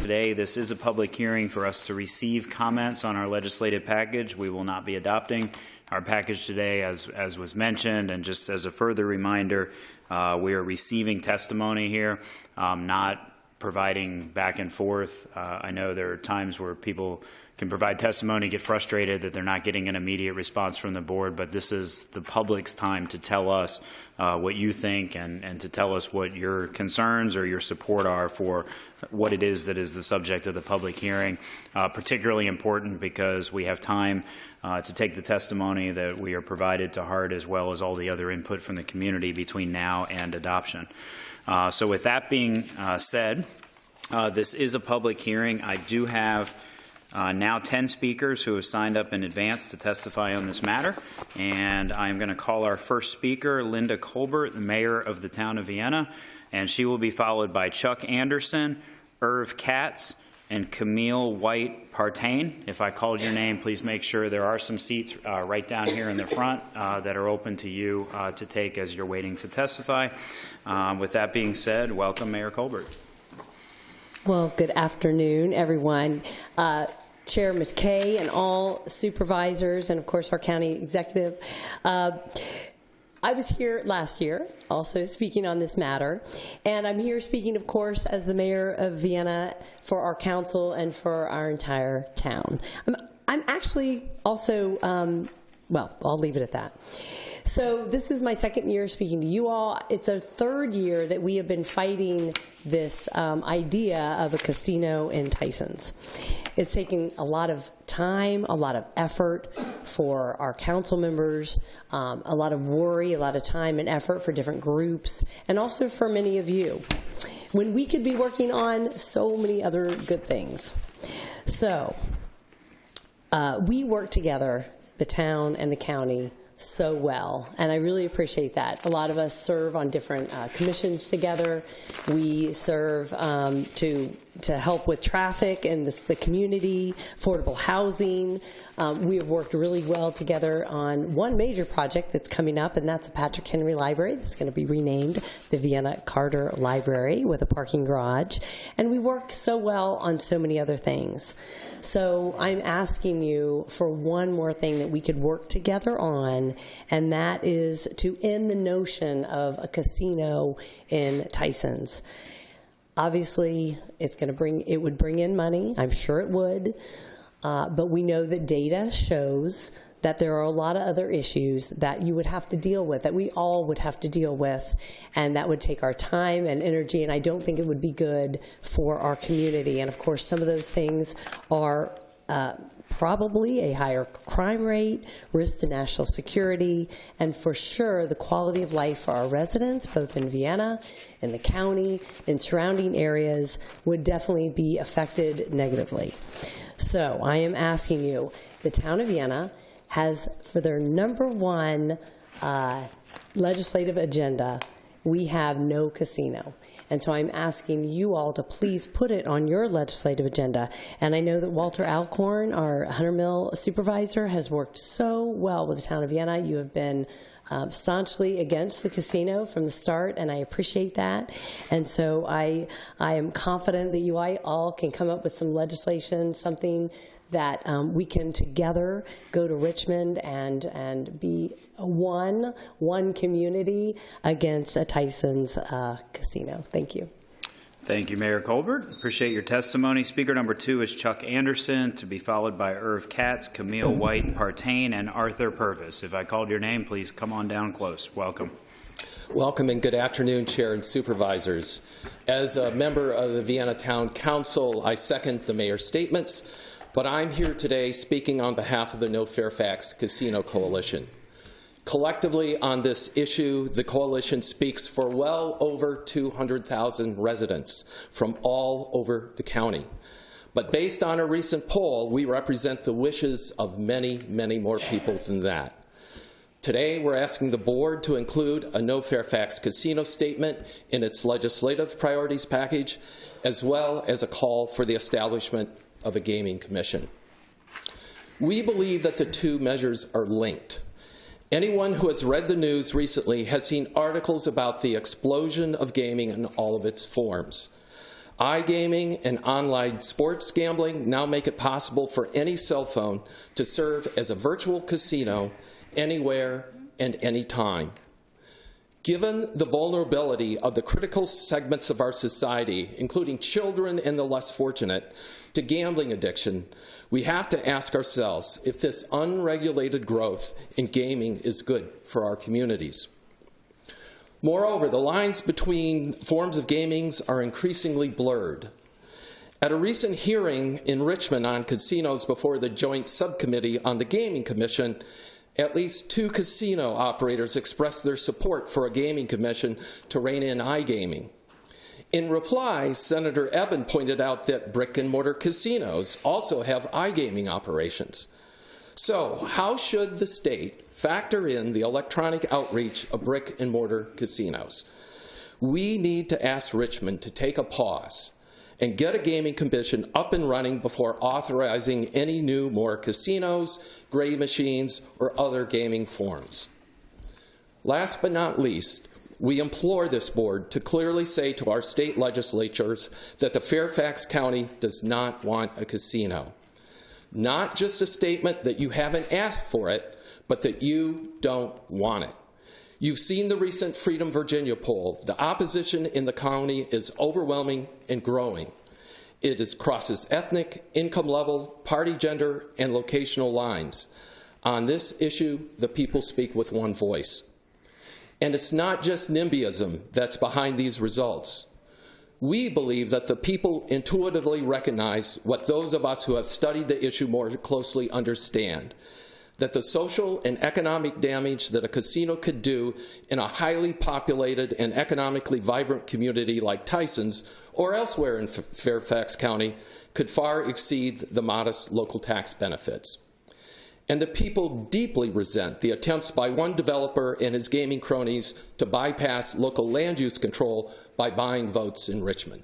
today. This is a public hearing for us to receive comments on our legislative package. We will not be adopting our package today, as was mentioned. And just as a further reminder, we are receiving testimony here, not providing back and forth. I know there are times where people can provide testimony, get frustrated that they're not getting an immediate response from the board, but this is the public's time to tell us what you think and to tell us what your concerns or your support are for what it is that is the subject of the public hearing. Particularly important because we have time to take the testimony that we are provided to heart, as well as all the other input from the community between now and adoption. So with that being said, this is a public hearing. I do have now 10 speakers who have signed up in advance to testify on this matter, and I'm going to call our first speaker, Linda Colbert, the mayor of the town of Vienna, and she will be followed by Chuck Anderson, Irv Katz, and Camille White Partain. If I called your name, please make sure there are some seats right down here in the front that are open to you to take as you're waiting to testify. With that being said, welcome, Mayor Colbert. Well, good afternoon, everyone. Chair McKay and all supervisors, and of course our county executive. I was here last year also speaking on this matter, and I'm here speaking, of course, as the mayor of Vienna for our council and for our entire town. I'm actually also, well, I'll leave it at that. So this is my second year speaking to you all. It's our third year that we have been fighting this idea of a casino in Tysons. It's taken a lot of time, a lot of effort for our council members, a lot of worry, a lot of time and effort for different groups, and also for many of you, when we could be working on so many other good things. So we work together, the town and the county, so well, and I really appreciate that. A lot of us serve on different commissions together. We serve to help with traffic and the community, affordable housing. We have worked really well together on one major project that's coming up, and that's the Patrick Henry Library that's going to be renamed the Vienna Carter Library with a parking garage. And we work so well on so many other things. So I'm asking you for one more thing that we could work together on, and that is to end the notion of a casino in Tysons. Obviously, it would bring in money. I'm sure it would. But we know that data shows that there are a lot of other issues that you would have to deal with, that we all would have to deal with, and that would take our time and energy, and I don't think it would be good for our community. And of course, some of those things are probably a higher crime rate, risk to national security, and for sure the quality of life for our residents, both in Vienna, in the county, in surrounding areas, would definitely be affected negatively. So I am asking you, the town of Vienna has, for their #1 legislative agenda, we have no casino. And so I'm asking you all to please put it on your legislative agenda. And I know that Walter Alcorn, our Hunter Mill supervisor, has worked so well with the town of Vienna. You have been staunchly against the casino from the start, and I appreciate that. And so I am confident that you all can come up with some legislation, something that we can together go to Richmond and be one community against a Tysons casino. Thank you. Thank you, Mayor Colbert. Appreciate your testimony. Speaker number 2 is Chuck Anderson, to be followed by Irv Katz, Camille White Partain, and Arthur Purvis. If I called your name, please come on down close. Welcome. Welcome and good afternoon, Chair and Supervisors. As a member of the Vienna Town Council, I second the Mayor's statements, but I'm here today speaking on behalf of the No Fairfax Casino Coalition. Collectively on this issue, the coalition speaks for well over 200,000 residents from all over the county. But based on a recent poll, we represent the wishes of many, many more people than that. Today, we're asking the board to include a No Fairfax Casino statement in its legislative priorities package, as well as a call for the establishment of a gaming commission. We believe that the two measures are linked. Anyone who has read the news recently has seen articles about the explosion of gaming in all of its forms. iGaming and online sports gambling now make it possible for any cell phone to serve as a virtual casino anywhere and anytime. Given the vulnerability of the critical segments of our society, including children and the less fortunate, to gambling addiction, we have to ask ourselves if this unregulated growth in gaming is good for our communities. Moreover, the lines between forms of gaming are increasingly blurred. At a recent hearing in Richmond on casinos before the Joint Subcommittee on the Gaming Commission, at least 2 casino operators expressed their support for a gaming commission to rein in iGaming. In reply, Senator Eben pointed out that brick-and-mortar casinos also have iGaming operations. So, how should the state factor in the electronic outreach of brick-and-mortar casinos? We need to ask Richmond to take a pause and get a gaming commission up and running before authorizing any more casinos, gray machines, or other gaming forms. Last but not least, we implore this board to clearly say to our state legislatures that the Fairfax County does not want a casino. Not just a statement that you haven't asked for it, but that you don't want it. You've seen the recent Freedom Virginia poll. The opposition in the county is overwhelming and growing. It crosses ethnic, income level, party, gender, and locational lines. On this issue, the people speak with one voice. And it's not just NIMBYism that's behind these results. We believe that the people intuitively recognize what those of us who have studied the issue more closely understand, that the social and economic damage that a casino could do in a highly populated and economically vibrant community like Tyson's or elsewhere in Fairfax County could far exceed the modest local tax benefits. And the people deeply resent the attempts by one developer and his gaming cronies to bypass local land use control by buying votes in Richmond.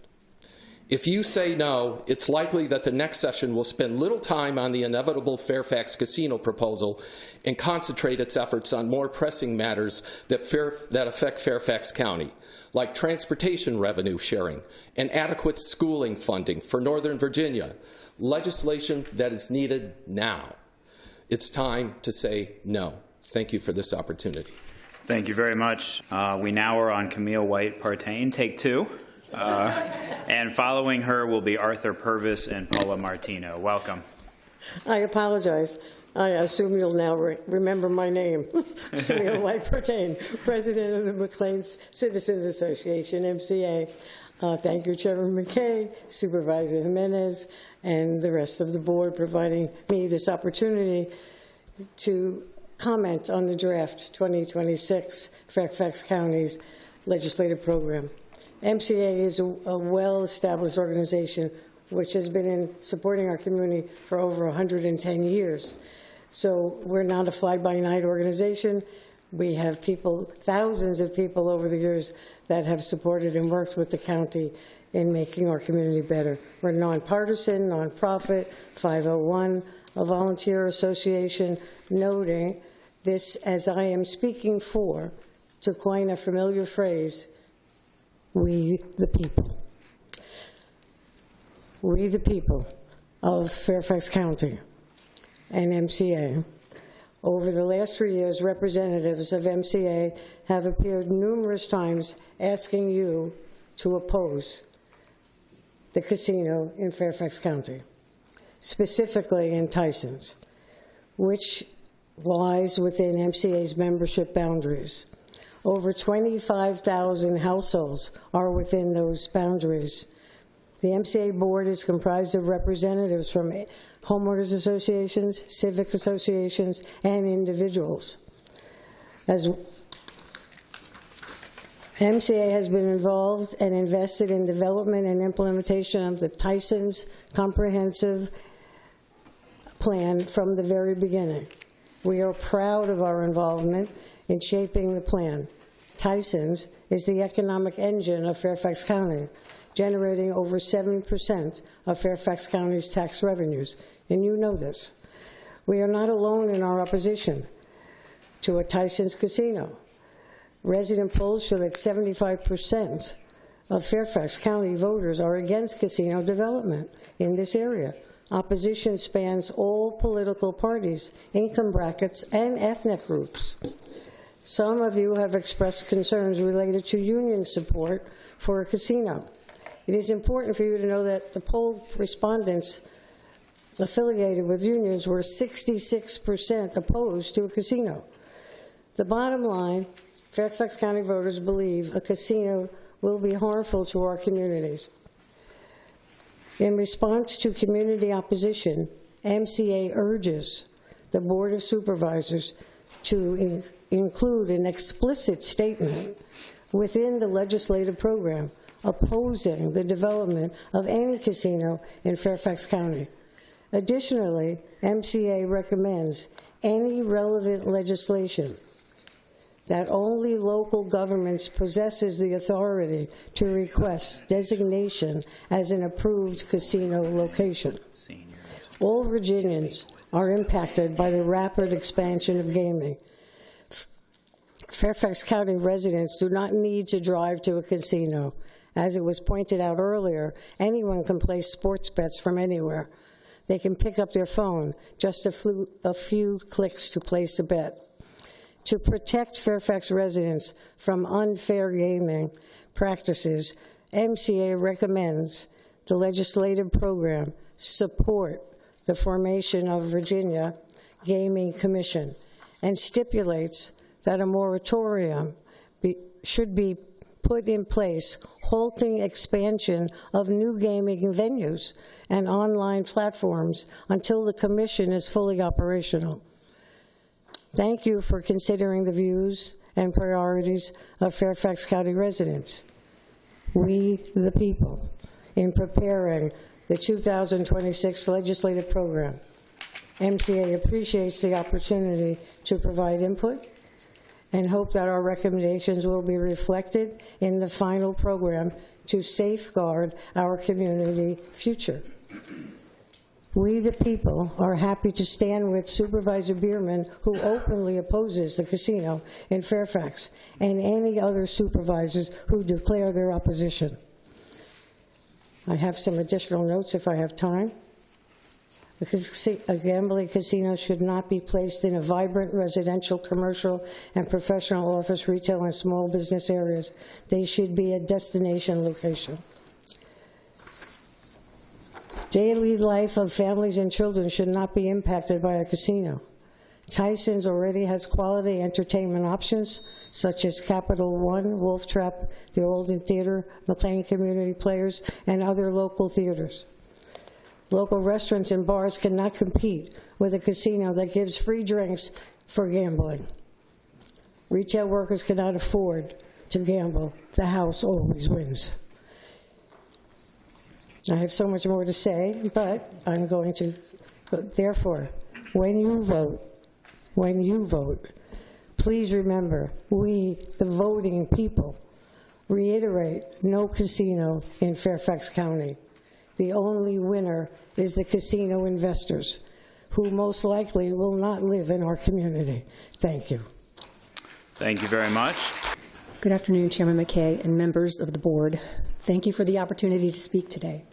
If you say no, it's likely that the next session will spend little time on the inevitable Fairfax casino proposal and concentrate its efforts on more pressing matters that affect Fairfax County, like transportation revenue sharing and adequate schooling funding for Northern Virginia, legislation that is needed now. It's time to say no. Thank you for this opportunity. Thank you very much. We now are on Camille White Partain, take 2. And following her will be Arthur Purvis and Paula Martino. Welcome. I apologize. I assume you'll now remember my name. Camille White Partain, President of the McLean Citizens Association, MCA. Thank you, Chairman McKay, Supervisor Jimenez, and the rest of the board providing me this opportunity to comment on the draft 2026 Fairfax County's legislative program. MCA is a well-established organization which has been supporting our community for over 110 years. So we're not a fly-by-night organization. We have people, thousands of people over the years that have supported and worked with the county in making our community better. We're nonpartisan, nonprofit, 501, a volunteer association, noting this as I am speaking for, to coin a familiar phrase, we the people. We the people of Fairfax County and MCA. Over the last 3 years, representatives of MCA have appeared numerous times asking you to oppose the casino in Fairfax County, specifically in Tyson's, which lies within MCA's membership boundaries. Over 25,000 households are within those boundaries. The MCA board is comprised of representatives from homeowners associations, civic associations, and individuals. As MCA has been involved and invested in development and implementation of the Tyson's comprehensive plan from the very beginning. We are proud of our involvement in shaping the plan. Tyson's is the economic engine of Fairfax County, generating over 7% of Fairfax County's tax revenues, and you know this. We are not alone in our opposition to a Tyson's casino. Resident polls show that 75% of Fairfax County voters are against casino development in this area. Opposition spans all political parties, income brackets, and ethnic groups. Some of you have expressed concerns related to union support for a casino. It is important for you to know that the poll respondents affiliated with unions were 66% opposed to a casino. The bottom line, Fairfax County voters believe a casino will be harmful to our communities. In response to community opposition, MCA urges the Board of Supervisors to include an explicit statement within the legislative program opposing the development of any casino in Fairfax County. Additionally, MCA recommends any relevant legislation that only local governments possesses the authority to request designation as an approved casino location. All Virginians are impacted by the rapid expansion of gaming. Fairfax County residents do not need to drive to a casino. As it was pointed out earlier, anyone can place sports bets from anywhere. They can pick up their phone, just a few clicks to place a bet. To protect Fairfax residents from unfair gaming practices, MCA recommends the legislative program support the formation of Virginia Gaming Commission and stipulates that a moratorium should be put in place, halting expansion of new gaming venues and online platforms until the commission is fully operational. Thank you for considering the views and priorities of Fairfax County residents. We, the people, in preparing the 2026 legislative program, MCA appreciates the opportunity to provide input and hope that our recommendations will be reflected in the final program to safeguard our community future. We, the people, are happy to stand with Supervisor Bierman, who openly opposes the casino in Fairfax, and any other supervisors who declare their opposition. I have some additional notes if I have time. A gambling casino should not be placed in a vibrant residential, commercial, and professional office, retail, and small business areas. They should be a destination location. Daily life of families and children should not be impacted by a casino. Tyson's already has quality entertainment options, such as Capital One, Wolf Trap, the Olden Theater, McLean Community Players, and other local theaters. Local restaurants and bars cannot compete with a casino that gives free drinks for gambling. Retail workers cannot afford to gamble. The house always wins. I have so much more to say, but I'm going to, therefore, when you vote, please remember, we, the voting people, reiterate no casino in Fairfax County. The only winner is the casino investors, who most likely will not live in our community. Thank you. Thank you very much. Good afternoon, Chairman McKay and members of the board. Thank you for the opportunity to speak today.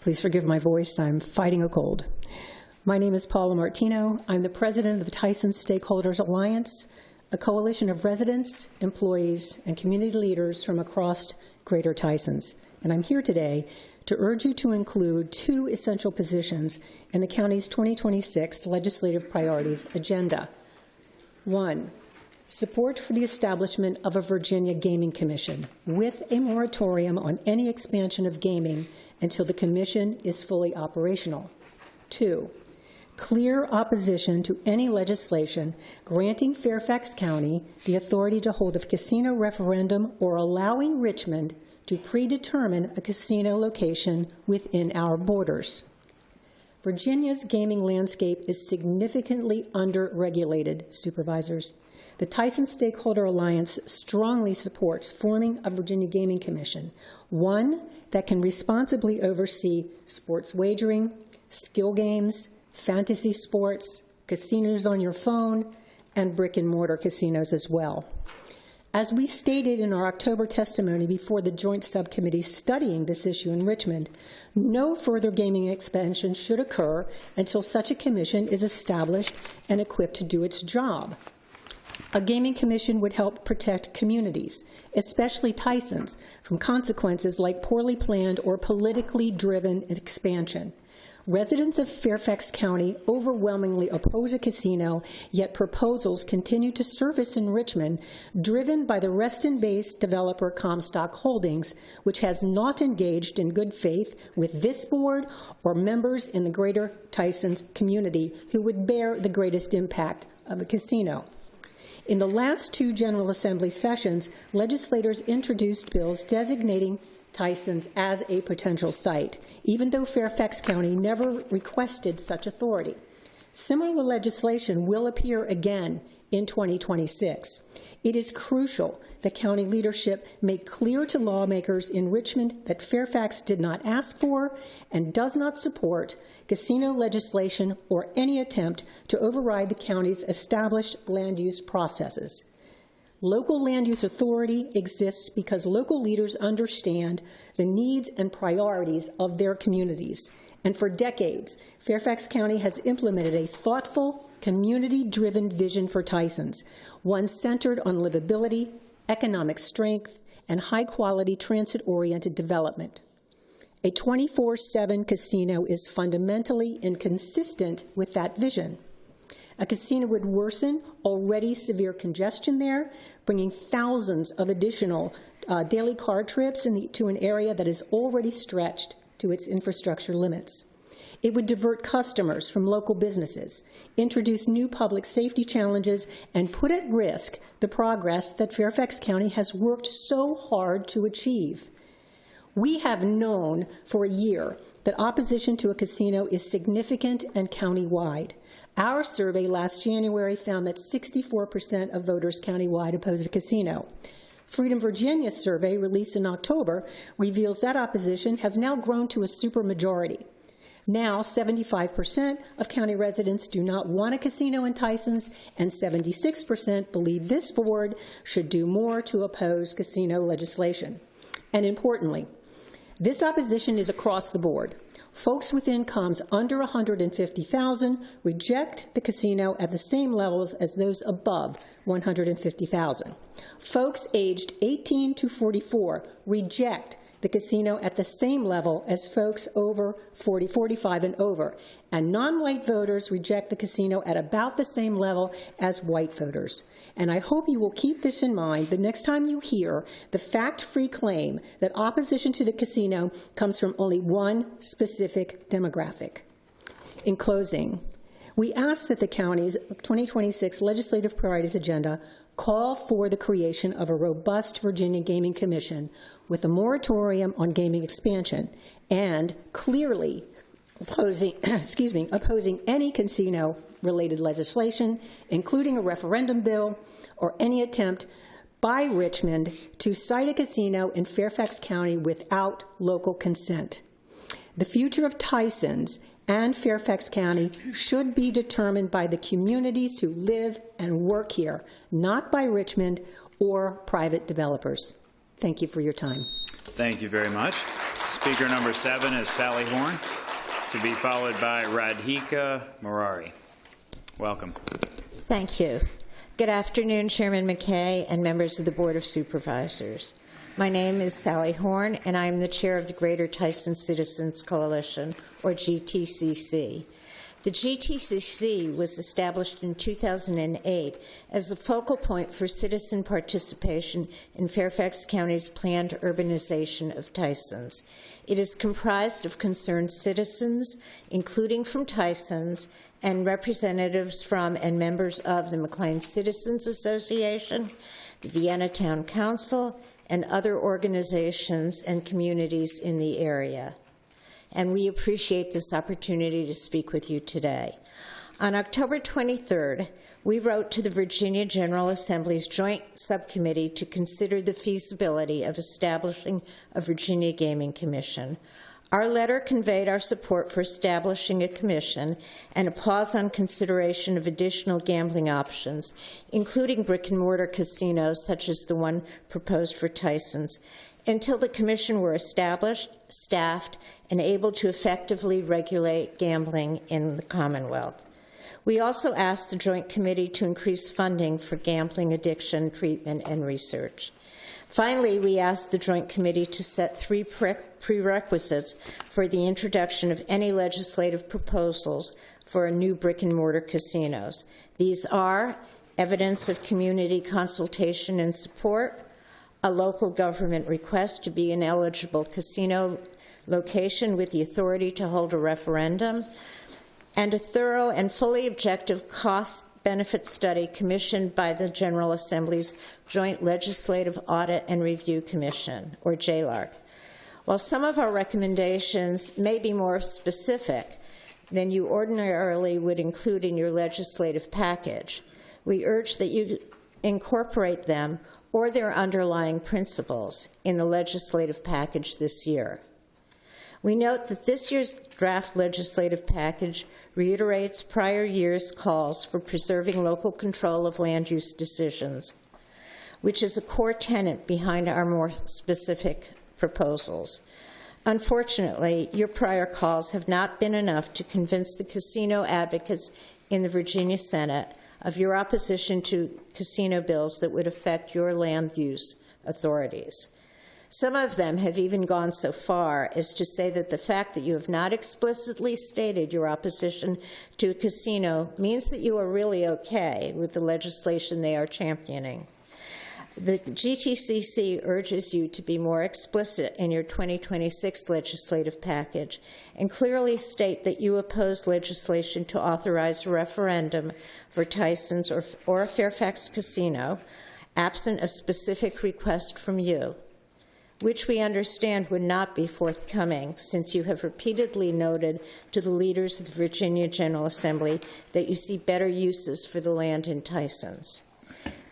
Please forgive my voice. I'm fighting a cold. My name is Paula Martino. I'm the president of the Tyson Stakeholders Alliance, a coalition of residents, employees, and community leaders from across Greater Tysons. And I'm here today to urge you to include two essential positions in the county's 2026 legislative priorities agenda. One, support for the establishment of a Virginia Gaming Commission with a moratorium on any expansion of gaming until the commission is fully operational. Two, clear opposition to any legislation granting Fairfax County the authority to hold a casino referendum or allowing Richmond to predetermine a casino location within our borders. Virginia's gaming landscape is significantly under-regulated, supervisors. The Tyson Stakeholder Alliance strongly supports forming a Virginia Gaming Commission, one that can responsibly oversee sports wagering, skill games, fantasy sports, casinos on your phone, and brick-and-mortar casinos as well. As we stated in our October testimony before the Joint Subcommittee studying this issue in Richmond, no further gaming expansion should occur until such a commission is established and equipped to do its job. A gaming commission would help protect communities, especially Tyson's, from consequences like poorly planned or politically driven expansion. Residents of Fairfax County overwhelmingly oppose a casino, yet proposals continue to surface in Richmond, driven by the Reston-based developer Comstock Holdings, which has not engaged in good faith with this board or members in the greater Tyson's community who would bear the greatest impact of a casino. In the last two General Assembly sessions, legislators introduced bills designating Tyson's as a potential site, even though Fairfax County never requested such authority. Similar legislation will appear again in 2026. It is crucial that county leadership make clear to lawmakers in Richmond that Fairfax did not ask for and does not support casino legislation or any attempt to override the county's established land use processes. Local land use authority exists because local leaders understand the needs and priorities of their communities. And for decades, Fairfax County has implemented a thoughtful, community-driven vision for Tyson's, one centered on livability, economic strength, and high-quality transit-oriented development. A 24/7 casino is fundamentally inconsistent with that vision. A casino would worsen already severe congestion there, bringing thousands of additional daily car trips to an area that is already stretched to its infrastructure limits. It would divert customers from local businesses, introduce new public safety challenges, and put at risk the progress that Fairfax County has worked so hard to achieve. We have known for a year that opposition to a casino is significant and countywide. Our survey last January found that 64% of voters countywide oppose a casino. Freedom Virginia's survey, released in October, reveals that opposition has now grown to a supermajority. Now, 75% of county residents do not want a casino in Tyson's, and 76% believe this board should do more to oppose casino legislation. And importantly, this opposition is across the board. Folks with incomes under $150,000 reject the casino at the same levels as those above $150,000. Folks aged 18 to 44 reject the casino at the same level as folks over 45 and over. And non-white voters reject the casino at about the same level as white voters. And I hope you will keep this in mind the next time you hear the fact-free claim that opposition to the casino comes from only one specific demographic. In closing, we ask that the county's 2026 legislative priorities agenda call for the creation of a robust Virginia Gaming Commission with a moratorium on gaming expansion and clearly opposing any casino-related legislation, including a referendum bill or any attempt by Richmond to cite a casino in Fairfax County without local consent. The future of Tyson's and Fairfax County should be determined by the communities who live and work here, not by Richmond or private developers. Thank you for your time. Thank you very much. Speaker number 7 is Sally Horn, to be followed by Radhika Murari. Welcome. Thank you. Good afternoon, Chairman McKay and members of the Board of Supervisors. My name is Sally Horn, and I am the chair of the Greater Tyson Citizens Coalition, or GTCC. The GTCC was established in 2008 as the focal point for citizen participation in Fairfax County's planned urbanization of Tyson's. It is comprised of concerned citizens, including from Tyson's, and representatives from and members of the McLean Citizens Association, the Vienna Town Council, and other organizations and communities in the area. And we appreciate this opportunity to speak with you today. On October 23rd, we wrote to the Virginia General Assembly's Joint Subcommittee to consider the feasibility of establishing a Virginia Gaming Commission. Our letter conveyed our support for establishing a commission and a pause on consideration of additional gambling options, including brick-and-mortar casinos such as the one proposed for Tyson's, until the commission were established, staffed, and able to effectively regulate gambling in the Commonwealth. We also asked the Joint Committee to increase funding for gambling addiction treatment and research. Finally, we asked the Joint Committee to set 3 prerequisites for the introduction of any legislative proposals for new brick-and-mortar casinos. These are evidence of community consultation and support, a local government request to be an eligible casino location with the authority to hold a referendum, and a thorough and fully objective cost-benefit study commissioned by the General Assembly's Joint Legislative Audit and Review Commission, or JLARC. While some of our recommendations may be more specific than you ordinarily would include in your legislative package, we urge that you incorporate them or their underlying principles in the legislative package this year. We note that this year's draft legislative package reiterates prior years' calls for preserving local control of land use decisions, which is a core tenet behind our more specific proposals. Unfortunately, your prior calls have not been enough to convince the casino advocates in the Virginia Senate of your opposition to casino bills that would affect your land use authorities. Some of them have even gone so far as to say that the fact that you have not explicitly stated your opposition to a casino means that you are really okay with the legislation they are championing. The GTCC urges you to be more explicit in your 2026 legislative package and clearly state that you oppose legislation to authorize a referendum for Tyson's or a Fairfax casino, absent a specific request from you, which we understand would not be forthcoming since you have repeatedly noted to the leaders of the Virginia General Assembly that you see better uses for the land in Tyson's.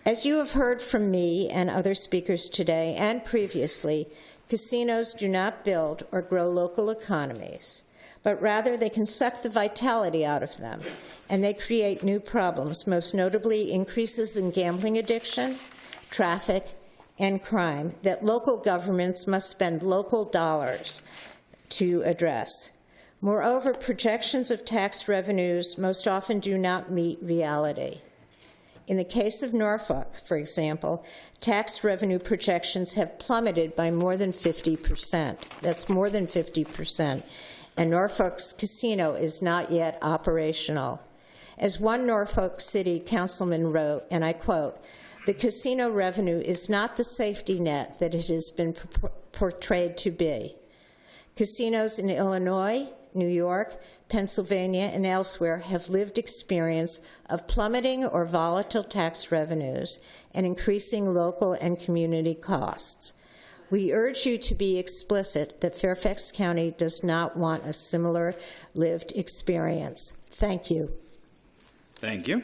As you have heard from me and other speakers today and previously, casinos do not build or grow local economies, but rather they can suck the vitality out of them, and they create new problems, most notably increases in gambling addiction, traffic, and crime that local governments must spend local dollars to address. Moreover, projections of tax revenues most often do not meet reality. In the case of Norfolk, for example, tax revenue projections have plummeted by more than 50%. That's more than 50%. And Norfolk's casino is not yet operational. As one Norfolk City councilman wrote, and I quote, "The casino revenue is not the safety net that it has been portrayed to be. Casinos in Illinois, New York, Pennsylvania, and elsewhere have lived experience of plummeting or volatile tax revenues and increasing local and community costs. We urge you to be explicit that Fairfax County does not want a similar lived experience." Thank you. Thank you.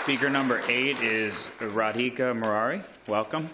Speaker number 8 is Radhika Murari. Welcome.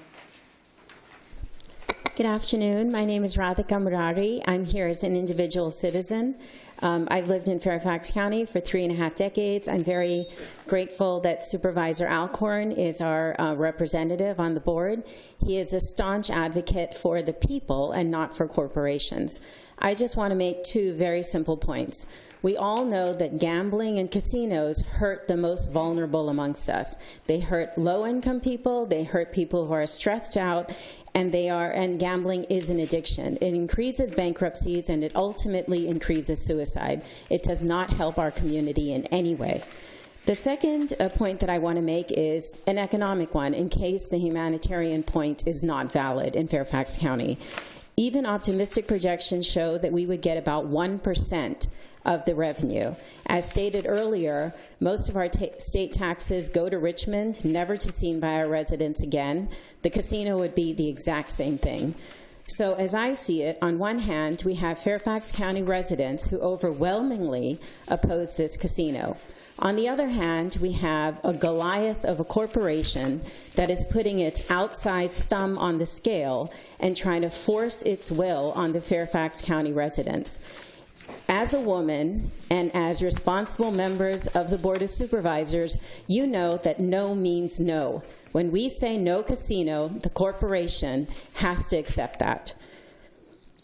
Good afternoon. My name is Radhika Murari. I'm here as an individual citizen. I've lived in Fairfax County for 3.5 decades. I'm very grateful that Supervisor Alcorn is our representative on the board. He is a staunch advocate for the people and not for corporations. I just want to make 2 very simple points. We all know that gambling and casinos hurt the most vulnerable amongst us. They hurt low-income people, they hurt people who are stressed out, and gambling is an addiction. It increases bankruptcies and it ultimately increases suicide. It does not help our community in any way. The second point that I want to make is an economic one, in case the humanitarian point is not valid in Fairfax County. Even optimistic projections show that we would get about 1% of the revenue. As stated earlier, most of our state taxes go to Richmond, never to be seen by our residents again. The casino would be the exact same thing. So as I see it, on one hand, we have Fairfax County residents who overwhelmingly oppose this casino. On the other hand, we have a Goliath of a corporation that is putting its outsized thumb on the scale and trying to force its will on the Fairfax County residents. As a woman and as responsible members of the Board of Supervisors, you know that no means no. When we say no casino, the corporation has to accept that.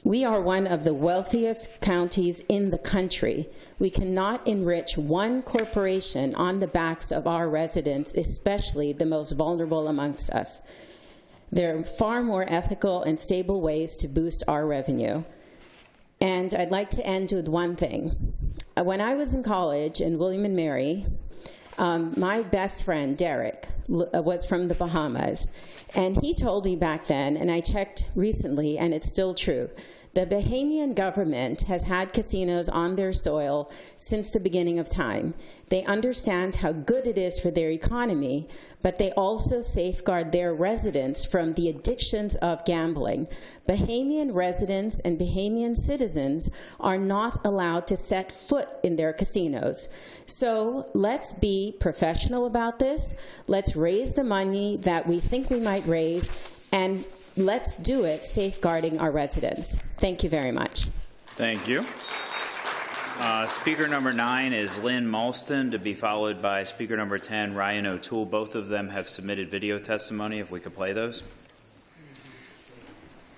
We are one of the wealthiest counties in the country. We cannot enrich one corporation on the backs of our residents, especially the most vulnerable amongst us. There are far more ethical and stable ways to boost our revenue. And I'd like to end with one thing. When I was in college in William & Mary, my best friend, Derek, was from the Bahamas. And he told me back then, and I checked recently, and it's still true, the Bahamian government has had casinos on their soil since the beginning of time. They understand how good it is for their economy, but they also safeguard their residents from the addictions of gambling. Bahamian residents and Bahamian citizens are not allowed to set foot in their casinos. So let's be professional about this. Let's raise the money that we think we might raise, and let's do it safeguarding our residents. Thank you very much. Thank you. Speaker number 9 is Lynn Malston, to be followed by Speaker number 10, Ryan O'Toole. Both of them have submitted video testimony. If we could play those.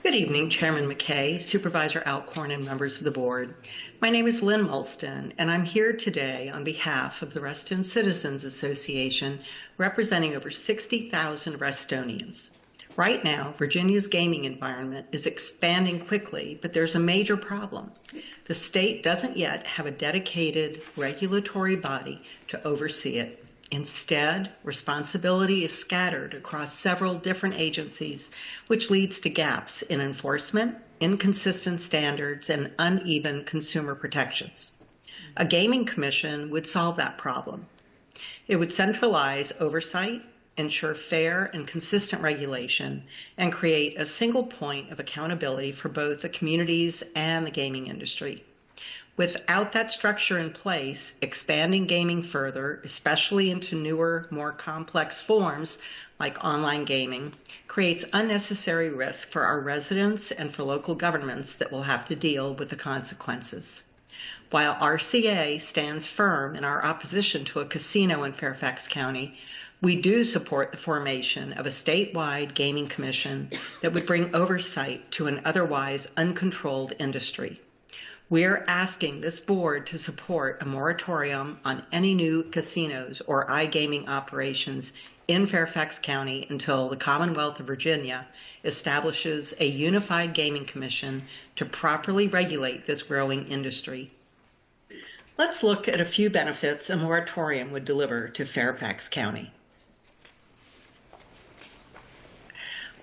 Good evening, Chairman McKay, Supervisor Alcorn, and members of the board. My name is Lynn Malston, and I'm here today on behalf of the Reston Citizens Association, representing over 60,000 Restonians. Right now, Virginia's gaming environment is expanding quickly, but there's a major problem. The state doesn't yet have a dedicated regulatory body to oversee it. Instead, responsibility is scattered across several different agencies, which leads to gaps in enforcement, inconsistent standards, and uneven consumer protections. A gaming commission would solve that problem. It would centralize oversight, ensure fair and consistent regulation, and create a single point of accountability for both the communities and the gaming industry. Without that structure in place, expanding gaming further, especially into newer, more complex forms like online gaming, creates unnecessary risk for our residents and for local governments that will have to deal with the consequences. While RCA stands firm in our opposition to a casino in Fairfax County, we do support the formation of a statewide gaming commission that would bring oversight to an otherwise uncontrolled industry. We're asking this board to support a moratorium on any new casinos or iGaming operations in Fairfax County until the Commonwealth of Virginia establishes a unified gaming commission to properly regulate this growing industry. Let's look at a few benefits a moratorium would deliver to Fairfax County.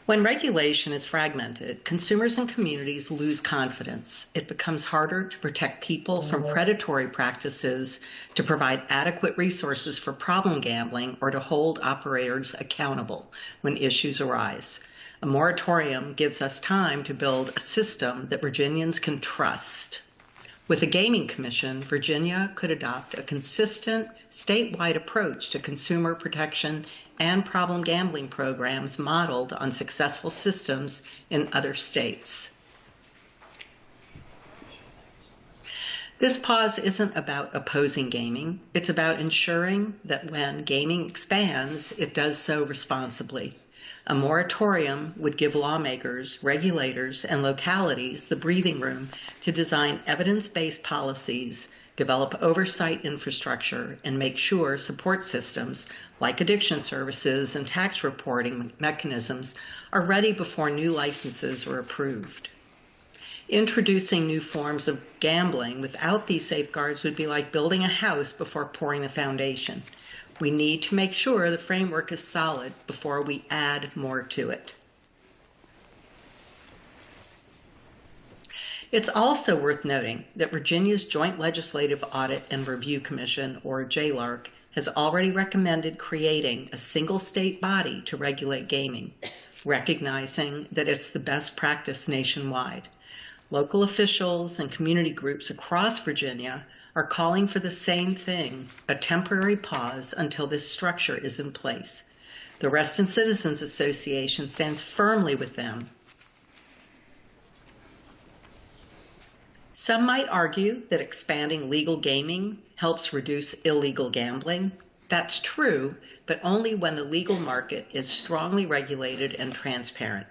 When regulation is fragmented, consumers and communities lose confidence. It becomes harder to protect people from predatory practices, to provide adequate resources for problem gambling, or to hold operators accountable when issues arise. A moratorium gives us time to build a system that Virginians can trust. With a gaming commission, Virginia could adopt a consistent statewide approach to consumer protection and problem gambling programs modeled on successful systems in other states. This pause isn't about opposing gaming. It's about ensuring that when gaming expands, it does so responsibly. A moratorium would give lawmakers, regulators, and localities the breathing room to design evidence-based policies, develop oversight infrastructure, and make sure support systems like addiction services and tax reporting mechanisms are ready before new licenses are approved. Introducing new forms of gambling without these safeguards would be like building a house before pouring the foundation. We need to make sure the framework is solid before we add more to it. It's also worth noting that Virginia's Joint Legislative Audit and Review Commission, or JLARC, has already recommended creating a single state body to regulate gaming. recognizing that it's the best practice nationwide. Local officials and community groups across Virginia are calling for the same thing, a temporary pause until this structure is in place. The Reston Citizens Association stands firmly with them. Some might argue that expanding legal gaming helps reduce illegal gambling. That's true, but only when the legal market is strongly regulated and transparent.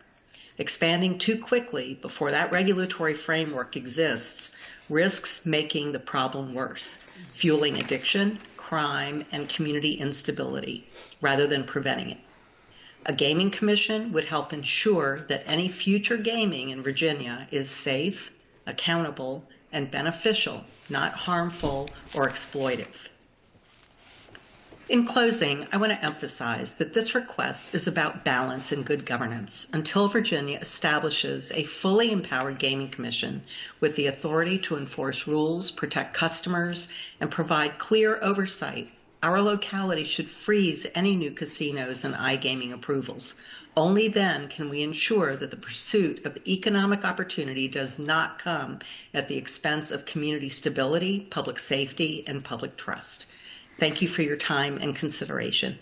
Expanding too quickly before that regulatory framework exists risks making the problem worse, fueling addiction, crime, and community instability, rather than preventing it. A gaming commission would help ensure that any future gaming in Virginia is safe, accountable, and beneficial, not harmful or exploitive. In closing, I want to emphasize that this request is about balance and good governance until Virginia establishes a fully empowered gaming commission with the authority to enforce rules, protect customers, and provide clear oversight. Our locality should freeze any new casinos and iGaming approvals. Only then can we ensure that the pursuit of economic opportunity does not come at the expense of community stability, public safety, and public trust. Thank you for your time and consideration.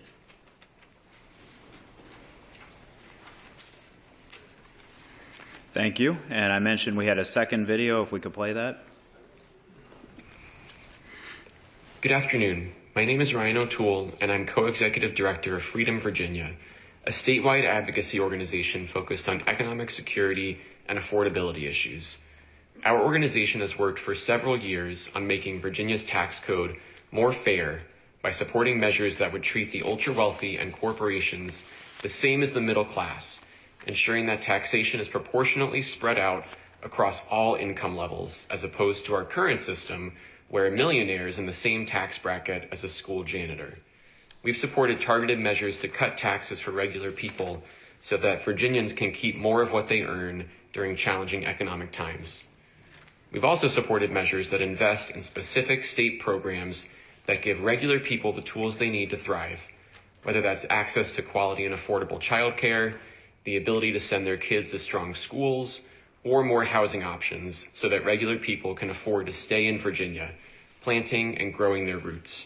Thank you. And I mentioned we had a second video, if we could play that. Good afternoon. My name is Ryan O'Toole, and I'm co-executive director of Freedom Virginia, a statewide advocacy organization focused on economic security and affordability issues. Our organization has worked for several years on making Virginia's tax code more fair by supporting measures that would treat the ultra-wealthy and corporations the same as the middle class, ensuring that taxation is proportionately spread out across all income levels, as opposed to our current system where a millionaire is in the same tax bracket as a school janitor. We've supported targeted measures to cut taxes for regular people so that Virginians can keep more of what they earn during challenging economic times. We've also supported measures that invest in specific state programs that give regular people the tools they need to thrive, whether that's access to quality and affordable childcare, the ability to send their kids to strong schools, or more housing options so that regular people can afford to stay in Virginia, planting and growing their roots.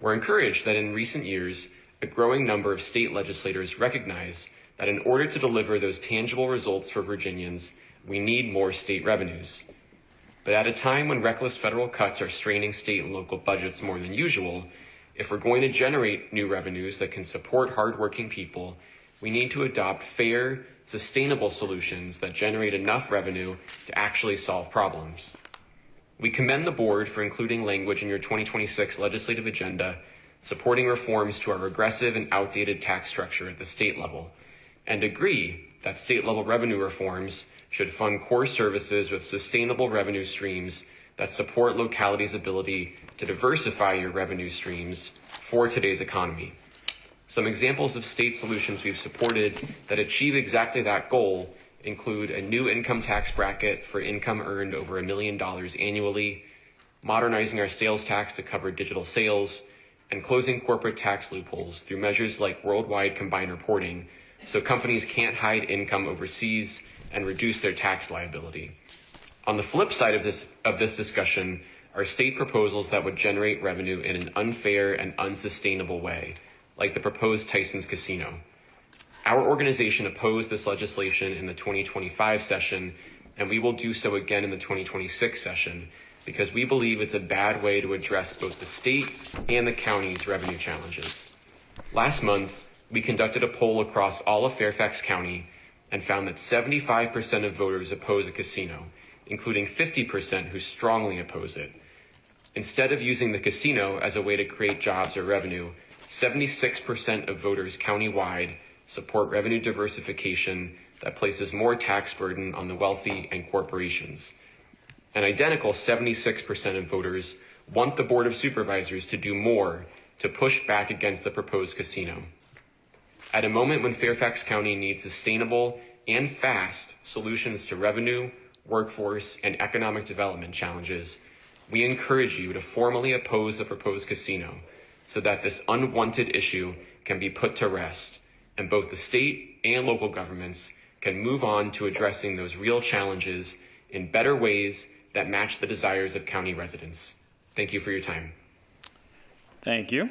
We're encouraged that in recent years, a growing number of state legislators recognize that in order to deliver those tangible results for Virginians, we need more state revenues. But at a time when reckless federal cuts are straining state and local budgets more than usual, if we're going to generate new revenues that can support hardworking people, we need to adopt fair, sustainable solutions that generate enough revenue to actually solve problems. We commend the board for including language in your 2026 legislative agenda supporting reforms to our regressive and outdated tax structure at the state level, and agree that state-level revenue reforms should fund core services with sustainable revenue streams that support localities' ability to diversify your revenue streams for today's economy. Some examples of state solutions we've supported that achieve exactly that goal include a new income tax bracket for income earned over $1 million annually, modernizing our sales tax to cover digital sales, and closing corporate tax loopholes through measures like worldwide combined reporting so companies can't hide income overseas and reduce their tax liability. On the flip side of this discussion are state proposals that would generate revenue in an unfair and unsustainable way, like the proposed Tyson's Casino. Our organization opposed this legislation in the 2025 session, and we will do so again in the 2026 session, because we believe it's a bad way to address both the state and the county's revenue challenges. Last month, we conducted a poll across all of Fairfax County and found that 75% of voters oppose a casino, including 50% who strongly oppose it. Instead of using the casino as a way to create jobs or revenue, 76% of voters countywide support revenue diversification that places more tax burden on the wealthy and corporations. An identical 76% of voters want the Board of Supervisors to do more to push back against the proposed casino. At a moment when Fairfax County needs sustainable and fast solutions to revenue, workforce, and economic development challenges, we encourage you to formally oppose the proposed casino so that this unwanted issue can be put to rest and both the state and local governments can move on to addressing those real challenges in better ways that match the desires of county residents. Thank you for your time. Thank you.